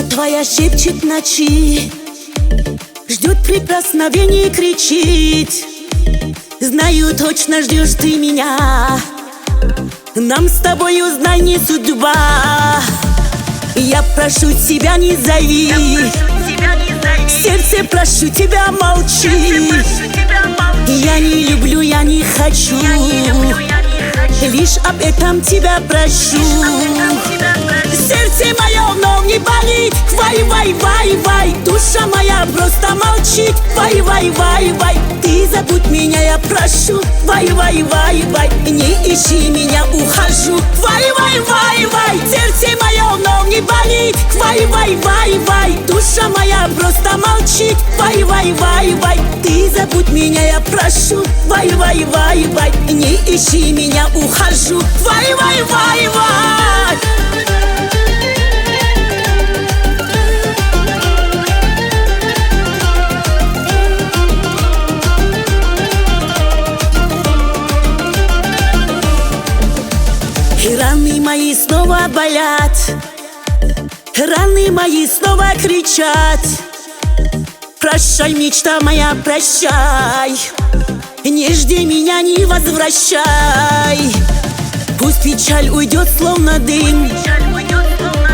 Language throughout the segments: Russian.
твоя шепчет ночи, ждет прикосновений, кричит. Знаю, точно ждешь ты меня. Нам с тобой, узнай, не судьба. Я прошу тебя, не зови. Сердце, прошу тебя, молчи. Я не люблю, я не хочу. Лишь об этом тебя прошу. Сердце мое вновь не болит. Вай, вай, вай, вай. Душа моя просто молчит. Вай, вай, вай, вай. Ты забудь меня, я прошу. Вай, вай, вай, вай. Не ищи меня, ухожу. Вай, вай, вай, вай. Сердце мое вновь не болит. Вай, вай, вай, вай. Душа моя просто молчит. Вай, вай, вай, вай. Ты забудь меня, я прошу. Вай, вай, вай, вай. Не ищи меня, ухожу. Вай, вай, вай, вай. И раны мои снова болят, раны мои снова кричат. Прощай, мечта моя, прощай. Не жди меня, не возвращай. Пусть печаль уйдет, словно дым.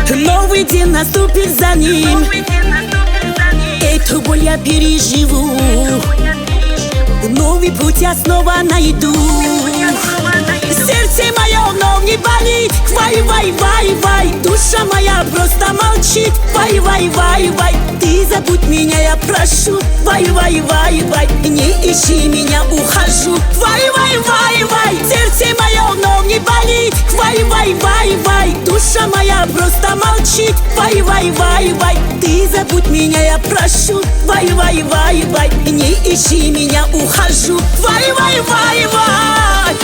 Новый день наступит за ним. Эту боль я переживу. Новый путь я снова найду. Сердце мое вновь не болит. Вай, вай, вай, вай. Душа моя просто молчит. Вай, вай, вай, вай. Ты забудь меня, я прошу. Вай, вай, вай, вай. Не ищи меня, ухожу. Вай, вай, вай, вай. Сердце мое вновь не болит. Вай, вай, вай, вай. Душа моя просто молчит. Вай, вай, вай, вай. Ты забудь меня, я прошу. Вай, вай, вай, вай. Не ищи меня, ухожу. Вай, вай, вай, вай.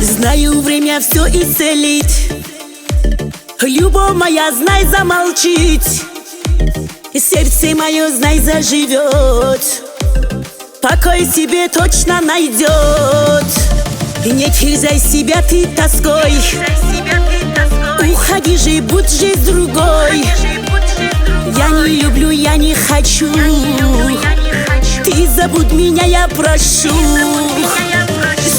Знаю, время все исцелит. Любовь моя, знай, замолчить. Сердце мое, знай, заживет. Покой себе точно найдет. Не терзай себя ты тоской. Уходи же, будь жизнь другой. Я не люблю, я не хочу. Ты забудь меня, я прошу.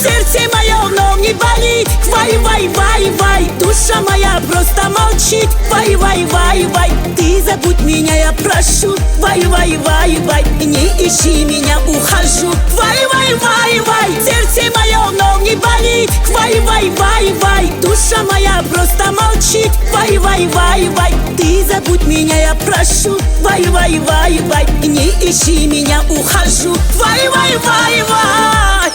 Сердце мое вновь не болит. Вай, вай, вай, вай. Душа моя просто молчит. Вай, вай, вай, вай. Ты забудь меня, я прошу. Вай, вай, вай, вай. Не ищи меня, ухожу. Вай, вай, вай, вай. Сердце мое вновь не болит. Вай, вай, вай, вай. Душа моя просто молчит. Вай, вай, вай, вай. Ты забудь меня, я прошу. Вай, вай, вай, вай. Не ищи меня, ухожу. Вай, вай, вай, вай.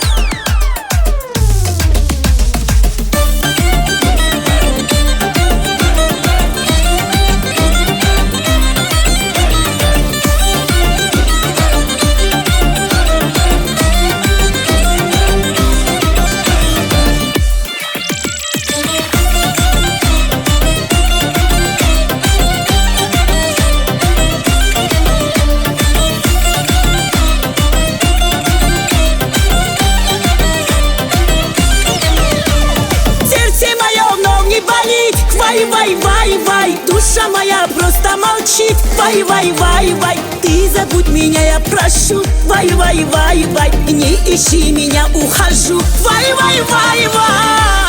Вай, вай, вай, вай. Душа моя просто молчит. Вай, вай, вай, вай. Ты забудь меня, я прошу. Вай, вай, вай, вай. Не ищи меня, ухожу. Вай, вай, вай, вай.